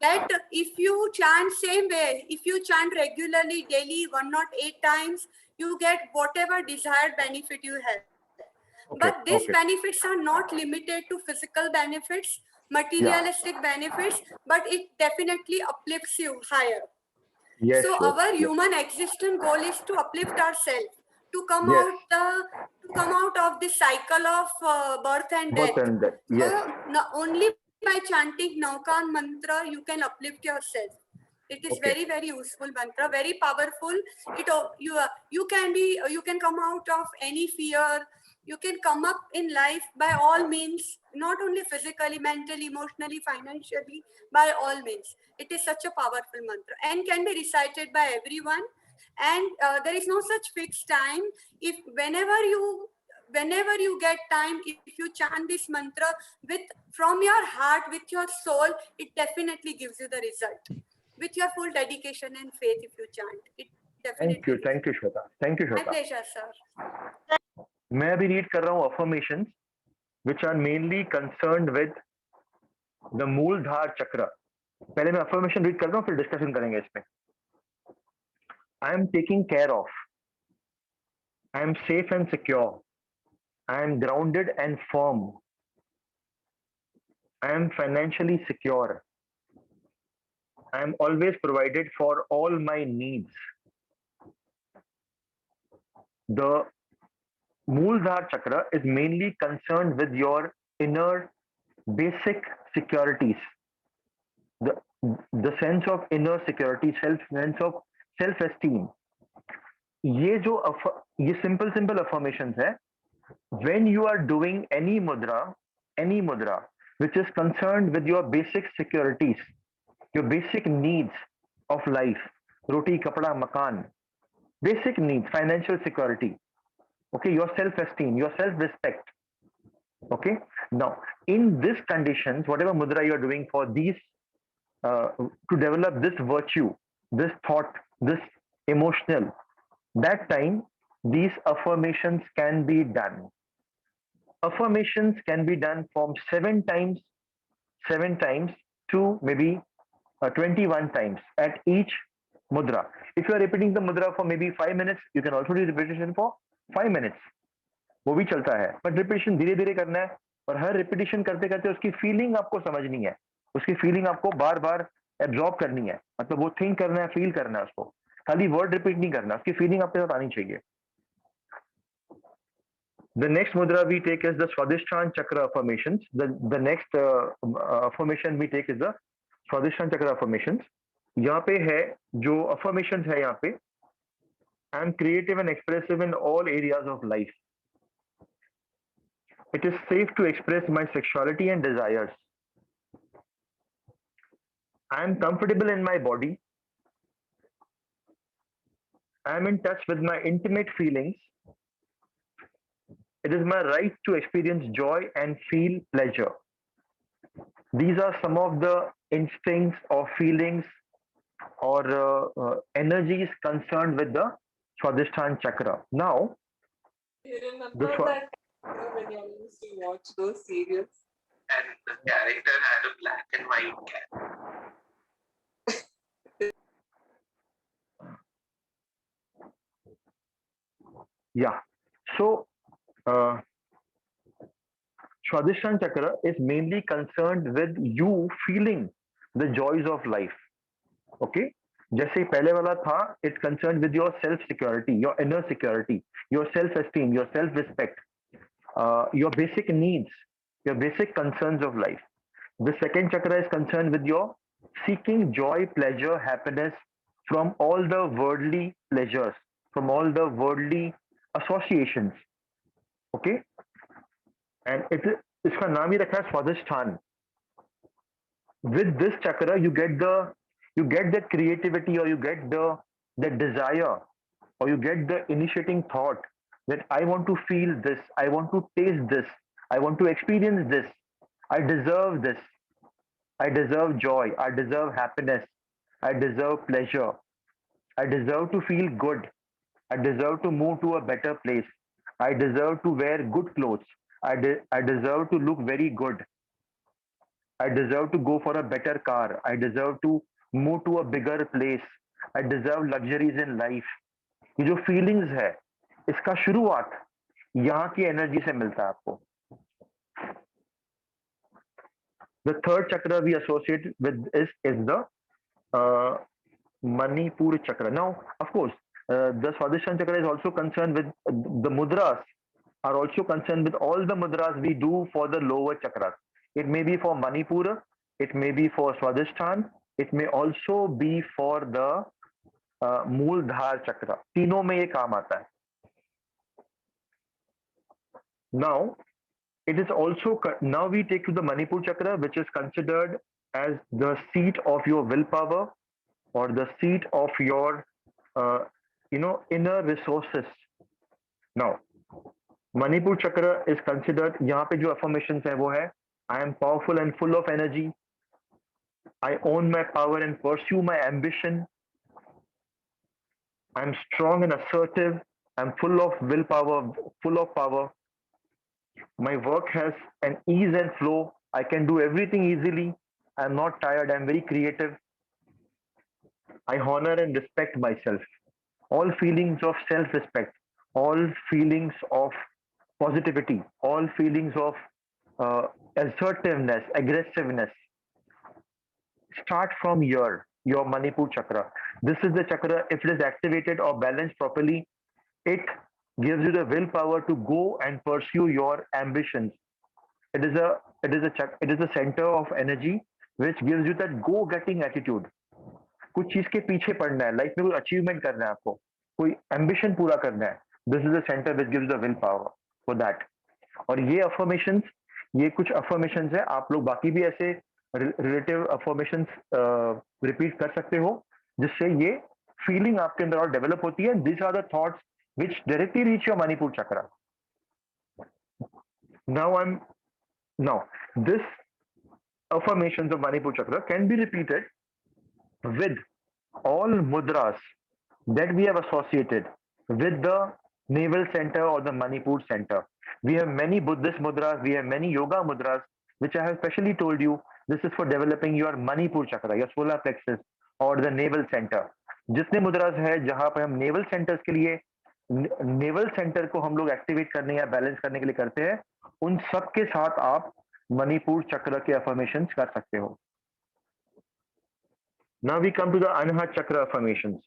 that if you chant same way, if you chant regularly, daily, 108 times, you get whatever desired benefit you have. But these benefits are not limited to physical benefits, materialistic benefits, but it definitely uplifts you higher. Yes. So Yes. our human existence goal is to uplift ourselves, to come Yes. out of this cycle of birth and death. Birth and death. Yes. So only by chanting Naukan mantra you can uplift yourself. It is very, very useful mantra, very powerful. You can come out of any fear. You can come up in life by all means, not only physically, mentally, emotionally, financially, by all means. It is such a powerful mantra and can be recited by everyone. And there is no such fixed time. If whenever you get time, if you chant this mantra from your heart, with your soul, it definitely gives you the result. With your full dedication and faith, if you chant, it definitely. Thank you, Shweta. Thank you, Shweta. My pleasure, sir. मैं अभी read कर रहा हूँ affirmations which are mainly concerned with the मूलधार चक्र. पहले मैं affirmation read करता हूँ, फिर डिस्कशन करेंगे इसमें. I am taking care of. I am safe and secure. I am grounded and firm. I am financially secure. I am always provided for all my needs. The Mooladhara chakra is mainly concerned with your inner basic securities. The sense of inner security, sense of self-esteem. ये simple affirmations है. When you are doing any mudra which is concerned with your basic securities, your basic needs of life, roti, kapda, makan, basic needs, financial security, okay, your self-esteem, your self-respect, okay. Now, in these conditions, whatever mudra you are doing for these, to develop this virtue, this thought, this emotional, that time, these affirmations can be done. Affirmations can be done from 7 times to maybe 21 times at each mudra. If you are repeating the mudra for maybe 5 minutes, you can also do the repetition for 5 minutes. वो भी चलता है, but repetition धीरे धीरे करना है और हर repetition करते करते उसकी feeling आपको समझनी है, उसकी feeling आपको बार बार absorb करनी है, मतलब वो think करना है, feel करना है उसको, खाली word repeat नहीं करना, उसकी feeling आपके साथ आनी चाहिए. The next mudra we take is the Swadhisthana Chakra affirmations. The next affirmation we take is the Swadhisthana Chakra affirmations. यहाँ पे है जो affirmations है यहाँ पे. I am creative and expressive in all areas of life. It is safe to express my sexuality and desires. I am comfortable in my body. I am in touch with my intimate feelings. It is my right to experience joy and feel pleasure. These are some of the instincts or feelings or energies concerned with the Swadhisthana Chakra. Now, you remember that when you used to watch those serials? And the character had a black and white cat. Yeah. So, Swadhisthana Chakra is mainly concerned with you feeling the joys of life. Okay? जैसे पहले वाला था, it's concerned with your self-security, your inner security, your self-esteem, your self-respect, your basic needs, your basic concerns of life. The second chakra is concerned with your seeking joy, pleasure, happiness from all the worldly pleasures, from all the worldly associations. Okay? And इसका नाम ही रखा है स्वादिष्ठान. With this chakra, you get the creativity, or you get the desire, or you get the initiating thought that I want to feel this, I want to taste this, I want to experience this, I deserve this, I deserve joy, I deserve happiness, I deserve pleasure. I deserve to feel good. I deserve to move to a better place. I deserve to wear good clothes. I deserve to look very good. I deserve to go for a better car. I deserve to move to a bigger place. I deserve luxuries in life. ये जो feelings है, इसका शुरुआत यहाँ की energy से मिलता है आपको. The third chakra we associate with is the Manipur chakra. Now, of course, the Swadhisthana chakra is also concerned with the mudras. Are also concerned with all the mudras we do for the lower chakras. It may be for Manipur, it may be for Swadhisthana, it may also be for the Mooladhara chakra. तीनों में ये काम आता है. Now, it is also, now we take to the Manipur chakra, which is considered as the seat of your willpower or the seat of your, inner resources. Now, Manipur chakra is considered, यहाँ पे जो affirmations है वो है, I am powerful and full of energy. I own my power and pursue my ambition. I am strong and assertive. I am full of willpower, full of power. My work has an ease and flow. I can do everything easily. I am not tired. I am very creative. I honor and respect myself. All feelings of self-respect, all feelings of positivity, all feelings of assertiveness, aggressiveness, start from your Manipur chakra. This is the chakra, if it is activated or balanced properly, it gives you the willpower to go and pursue your ambitions. It is a center of energy which gives you that go-getting attitude. कुछ चीज के पीछे पड़ना है, life में कोई achievement करना है आपको, कोई एम्बिशन पूरा करना है. This is the centre which gives the will power for that. और ये अफर्मेशंस, ये कुछ अफर्मेशंस है, आप लोग बाकी भी ऐसे रिलेटिव अफर्मेशंस रिपीट कर सकते हो, जिससे ये फीलिंग आपके अंदर और डेवलप होती है. This are the thoughts which directly reach your Manipur chakra. Now this affirmations of Manipur chakra can be repeated with all mudras that we have associated with the navel center or the Manipur center. We have many Buddhist mudras, we have many yoga mudras, which I have specially told you, this is for developing your Manipur chakra, your solar plexus or the navel center. जितने मुद्रास है जहां पर हम naval centres के लिए, naval centre को हम लोग एक्टिवेट करने या बैलेंस करने के लिए करते हैं, उन सब के साथ आप मणिपुर चक्र के अफर्मेशंस कर सकते हो. Now we come to the Anhat Chakra affirmations.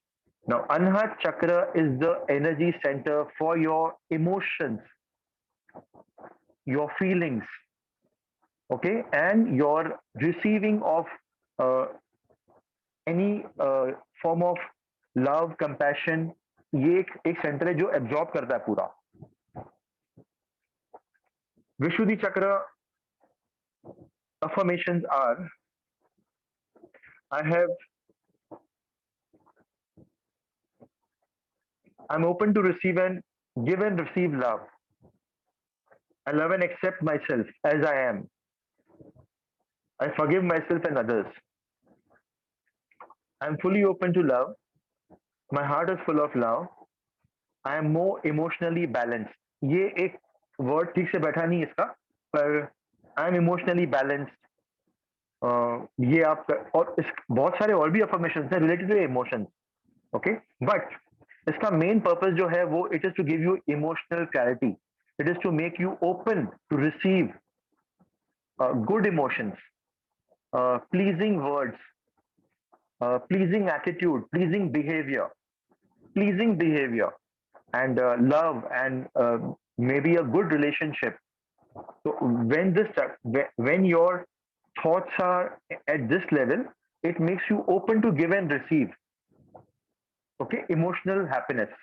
Now Anhat Chakra is the energy center for your emotions, your feelings, okay, and your receiving of any form of love, compassion. ये एक centre है जो absorb करता है पूरा. विशुद्धि चक्र affirmations are, I'm open to receive and give and receive love. I love and accept myself as I am. I forgive myself and others. I'm fully open to love. My heart is full of love. I am more emotionally balanced. ये एक word ठीक से बैठा नहीं इसका, पर I am emotionally balanced. ये आप और इस बहुत सारे और भी अफर्मेशंस हैं related to emotions, okay. But इसका मेन पर्पस जो है वो it is to give you emotional clarity. It is to make you open to receive good emotions, pleasing words, pleasing attitude, pleasing behavior, and love, and maybe a good relationship. So when your thoughts are at this level, it makes you open to give and receive. Okay, emotional happiness.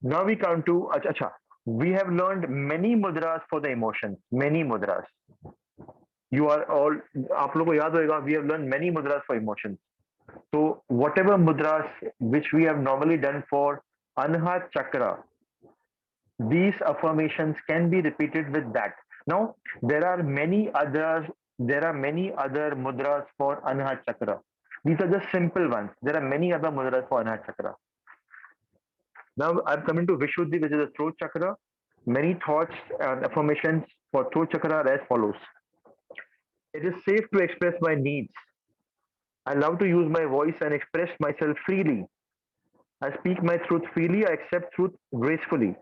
Now we come to we have learned many mudras for the emotions. Many mudras. You are all, आप लोगों को याद होगा, we have learned many mudras for emotions. So whatever mudras which we have normally done for Anhat Chakra, these affirmations can be repeated with that. Now there are many others there are many other mudras for Anahata Chakra. These are just simple ones. There are many other mudras for Anahata Chakra. Now I'm coming to Vishuddhi, which is the throat chakra. Many thoughts and affirmations for throat chakra are as follows. It is safe to express my needs. I love to use my voice and express myself freely. I speak my truth freely. I accept truth gracefully.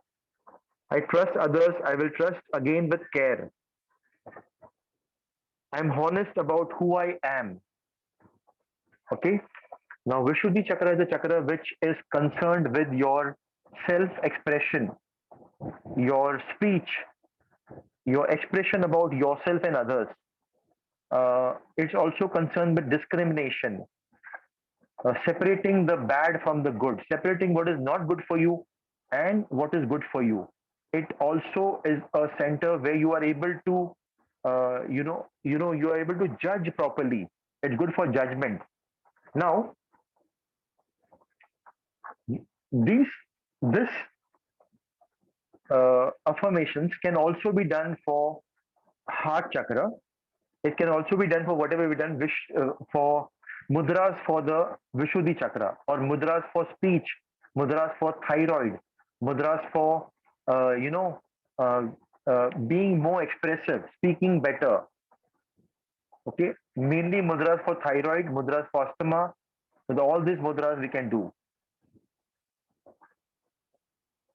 I trust others. I will trust again with care. I am honest about who I am. Okay. Now, Vishuddhi chakra is a chakra which is concerned with your self-expression, your speech, your expression about yourself and others. It's also concerned with discrimination, separating the bad from the good, separating what is not good for you and what is good for you. It also is a center where you are able to, you are able to judge properly. It's good for judgment. Now, these this affirmations can also be done for heart chakra. It can also be done for whatever we done for mudras for the Vishuddhi chakra, or mudras for speech, mudras for thyroid, mudras for uh, you know uh, being more expressive, speaking better. Okay, mainly mudras for thyroid, mudras for asthma. With all these mudras we can do.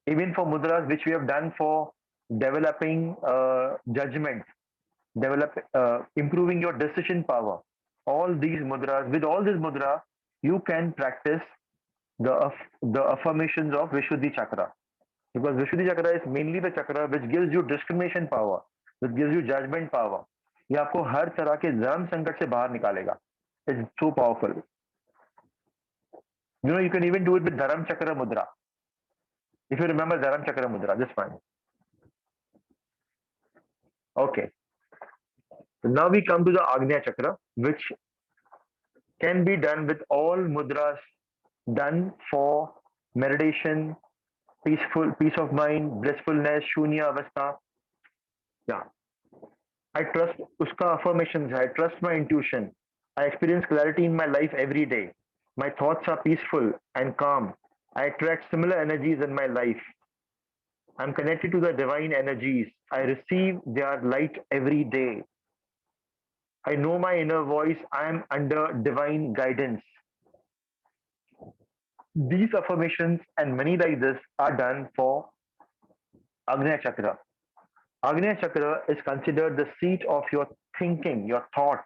Even for mudras which we have done for developing judgment, improving your decision power. All these mudras, with all these mudra, you can practice the affirmations of Vishuddhi chakra, because Vishuddhi chakra is mainly the chakra which gives you discrimination power, which gives you judgment power. ये आपको हर तरह के धर्म संकट से बाहर निकालेगा. It's so powerful. You know, you can even do it with Dharam Chakra Mudra. If you remember Dharam Chakra Mudra, just fine. Okay. So now we come to the Agnya Chakra, which can be done with all mudras done for meditation, peace of mind, blissfulness, shunya avastha. Yeah. I trust uska affirmations. I trust my intuition. I experience clarity in my life every day. My thoughts are peaceful and calm. I attract similar energies in my life. I'm connected to the divine energies. I receive their light every day. I know my inner voice. I am under divine guidance. These affirmations and many like this are done for Agnya Chakra. Agnya Chakra is considered the seat of your thinking, your thought,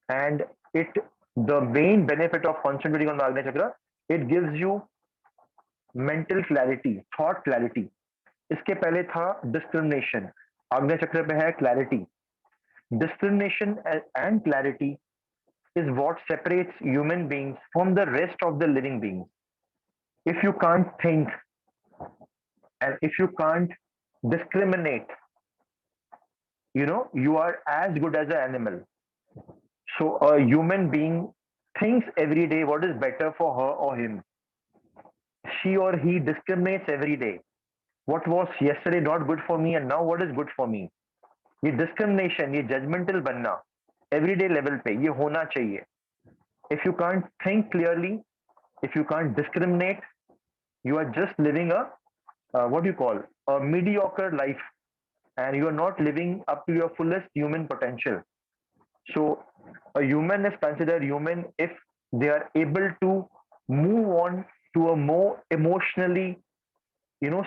and the main benefit of concentrating on the Agnya Chakra, it gives you mental clarity, thought clarity. इसके पहले था discrimination. Agnya Chakra पे है clarity. Discrimination and clarity is what separates human beings from the rest of the living beings. If you can't think and if you can't discriminate, you are as good as an animal. So a human being thinks every day what is better for her or him. She or he discriminates every day. What was yesterday not good for me and now what is good for me? ये discrimination, ये judgmental बनना everyday level पे ये होना चाहिए. If you can't think clearly, if you can't discriminate, you are just living what do you call, a mediocre life, and you are not living up to your fullest human potential. So a human is considered human if they are able to move on to a more emotionally,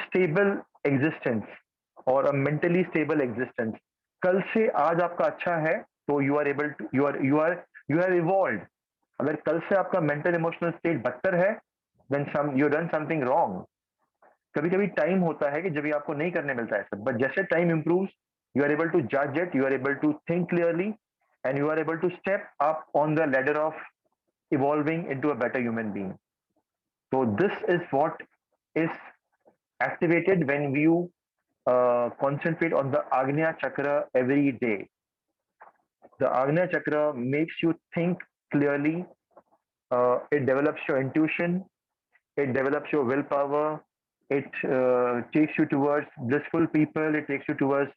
stable existence, or a mentally stable existence. कल से आज आपका अच्छा है तो you are able to, you are evolved. अगर कल से आपका mental emotional state बदतर है, then you done something wrong. कभी कभी टाइम होता है कि जब ये आपको नहीं करने मिलता है सब, बट जैसे time improves, you are able to judge it, you are able to think clearly, and you are able to step up on the ladder of evolving into a better human being. So this is what is activated when you concentrate on the Agnya Chakra every day. The Agnya Chakra makes you think clearly. It develops your intuition. It develops your willpower. It takes you towards blissful people. It takes you towards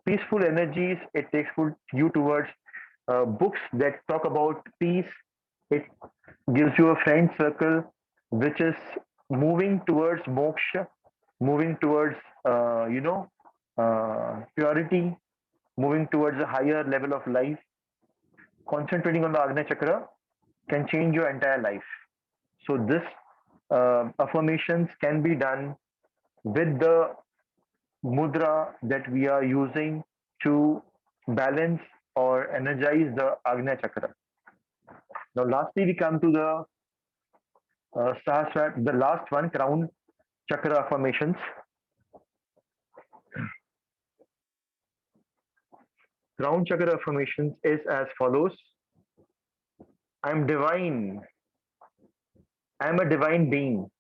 peaceful energies. It takes you towards books that talk about peace. It gives you a friend circle which is moving towards moksha, moving towards purity, moving towards a higher level of life. Concentrating on the Agnya Chakra can change your entire life. So this affirmations can be done with the mudra that we are using to balance or energize the Agnya Chakra. Now, lastly, we come to the Sahasrara, the last one, Crown Chakra affirmations. Crown Chakra affirmations is as follows. I am divine. I am a divine being.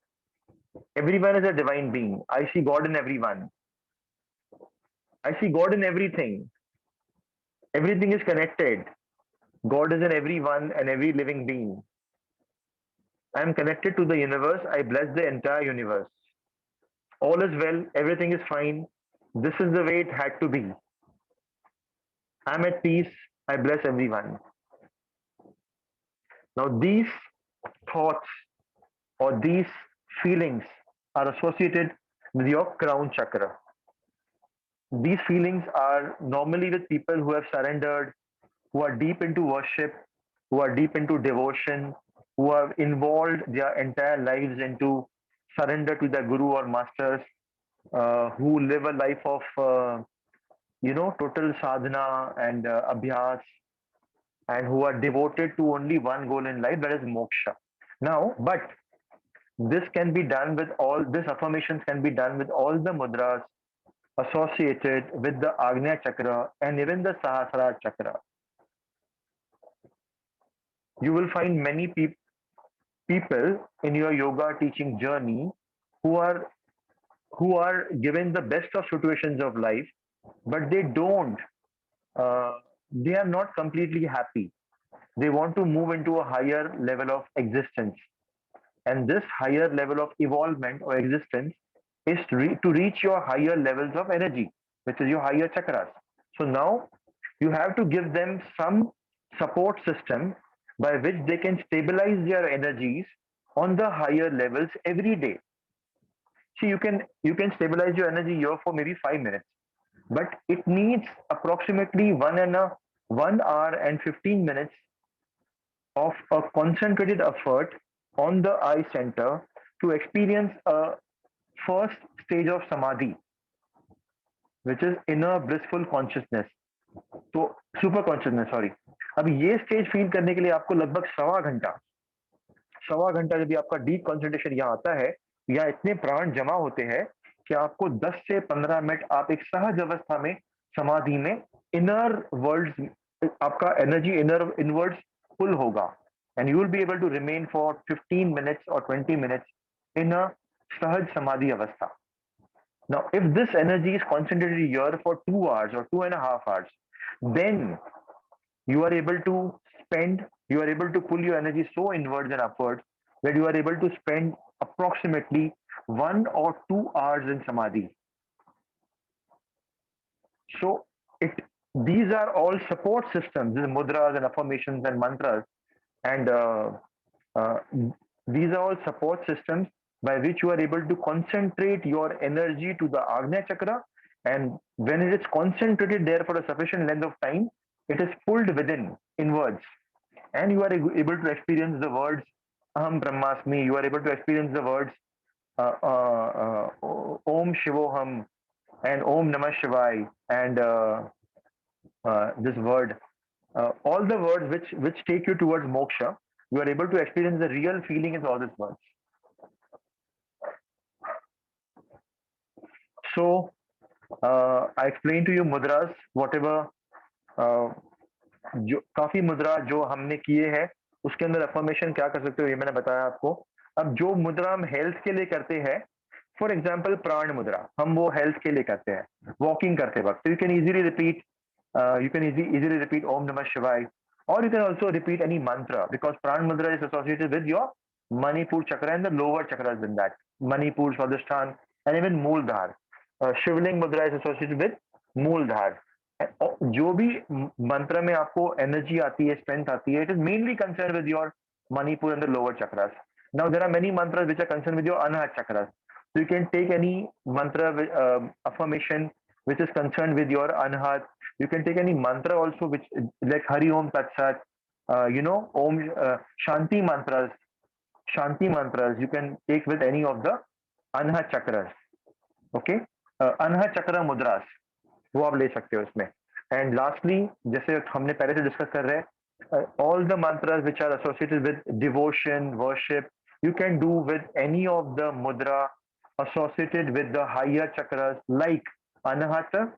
Everyone is a divine being. I see God in everyone. I see God in everything. Everything is connected. God is in everyone and every living being. I am connected to the universe. I bless the entire universe. All is well. Everything is fine. This is the way it had to be. I am at peace. I bless everyone. Now, these thoughts or these feelings are associated with your crown chakra. These feelings are normally with people who have surrendered, who are deep into worship, who are deep into devotion, who have involved their entire lives into surrender to their guru or masters, who live a life of total sadhana and abhyas, and who are devoted to only one goal in life, that is moksha. Now, but this can be done with all, this affirmations can be done with all the mudras associated with the Agnya Chakra and even the Sahasrara Chakra. You will find many people in your yoga teaching journey who are given the best of situations of life, but they are not completely happy. They want to move into a higher level of existence, and this higher level of evolvement or existence is to reach your higher levels of energy, which is your higher chakras. So now you have to give them some support system by which they can stabilize their energies on the higher levels every day. See, you can stabilize your energy here for maybe 5 minutes, but it needs approximately 1 hour and 15 minutes of a concentrated effort on the eye center to experience a first stage of samadhi, which is inner blissful consciousness. तो super consciousness, sorry. अब ये stage feel करने के लिए आपको लगभग सवा घंटा जब आपका डीप कंसंट्रेशन यहाँ आता है, या इतने प्राण जमा होते हैं कि आपको 10 से 15 मिनट आप एक सहज अवस्था में समाधि में इनर वर्ल्ड, आपका एनर्जी इनवर्ड्स फुल होगा, and you will be able to remain for 15 minutes और 20 मिनट्स इन अ सहज समाधि अवस्था. Now, if this energy is concentrated here for 2 hours or 2.5 hours, then you are able to pull your energy so inwards and upwards that you are able to spend approximately 1 or 2 hours in samadhi. So these are all support systems, these mudras and affirmations and mantras, and these are all support systems by which you are able to concentrate your energy to the Agnya Chakra, and when it is concentrated there for a sufficient length of time, it is pulled within, inwards, and you are able to experience the words Aham Brahmasmi, you are able to experience the words Om Shivoham and Om Namah Shivai, and this word, all the words which take you towards moksha, you are able to experience the real feeling in all these words. So I explained to you mudras, whatever जो काफी मुद्रा जो हमने किए हैं उसके अंदर affirmation क्या कर सकते हो ये मैंने बताया आपको. अब जो मुद्रा हम हेल्थ के लिए करते हैं, फॉर एग्जांपल प्राण मुद्रा, हम वो हेल्थ के लिए करते हैं वॉकिंग करते वक्त, यू कैन इजीली रिपीट ओम नमः शिवाय, or you can also repeat any mantra, because pran mudra is associated with your Manipur chakra and the lower chakras in that, Manipur, Swadhisthana, and even Mooladhara. Shivling mudra is associated with Mooladhara. जो भी मंत्र में आपको energy आती है, strength आती है, it is mainly concern with your Manipur and the lower chakras. Now there are many mantras which are concerned with your Anahat chakras. So you can take any mantra affirmation which is concerned with your Anahat. You can take any mantra also which like Hari Om Tat Sat, Om Shanti mantras. Shanti mantras you can take with any of the Anahat chakras. Okay, Anahat chakra mudras वो आप ले सकते हो इसमें. And lastly जैसे हमने पहले से डिस्कस कर रहे हैं, all the mantras which are associated with devotion, worship, you can do with any of the mudra associated with the higher chakras like Anahata,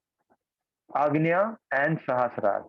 Agnya and Sahasrara.